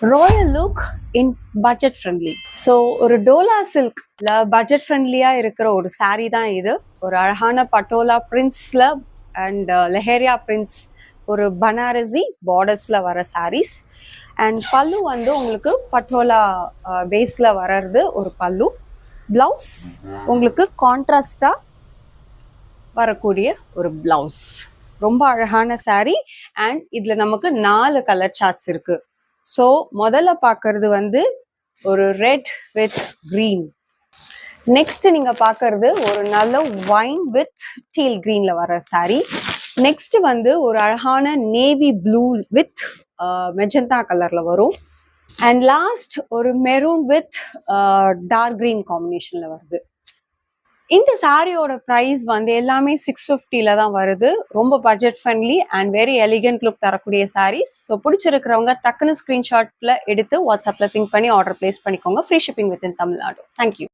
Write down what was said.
Royal look in budget friendly. So ஒரு Dola சில்க்ல budget ஃப்ரெண்ட்லியா இருக்கிற ஒரு saree தான் இது. ஒரு அழகான பட்டோலா பிரிண்ட்ஸ்ல அண்ட் லெஹேரியா பிரிண்ட்ஸ், ஒரு பனாரசி பார்டர்ஸ்ல வர sarees. அண்ட் பல்லு வந்து உங்களுக்கு பட்டோலா பேஸ்ல வர்றது ஒரு பல்லு. பிளவுஸ் உங்களுக்கு கான்ட்ராஸ்டா வரக்கூடிய ஒரு பிளவுஸ். ரொம்ப அழகான saree. அண்ட் இதுல நமக்கு 4 கலர் சார்ட்ஸ் இருக்கு. ஸோ முதல்ல பார்க்கறது வந்து ஒரு ரெட் வித் கிரீன். நெக்ஸ்ட் நீங்க பார்க்கறது ஒரு நல்ல வைன் வித் டீல் கிரீன்ல வர saree. நெக்ஸ்ட் வந்து ஒரு அழகான நேவி ப்ளூ வித் மெஜந்தா கலர்ல வரும். அண்ட் லாஸ்ட் ஒரு மெரூன் வித் டார்க் கிரீன் காம்பினேஷன்ல வருது. இந்த சாரியோட ப்ரைஸ் வந்து எல்லாமே 650ல தான் வருது. ரொம்ப budget friendly and very elegant look தரக்கூடிய சாரீஸ். ஸோ பிடிச்சிருக்கிறவங்க டக்குன்னு ஸ்கிரீன்ஷாட்ல எடுத்து வாட்ஸ்அப்ல பிங்க் பண்ணி ஆர்டர் பிளேஸ் பண்ணிக்கோங்க. Free shipping with in Tamil Nadu. Thank you.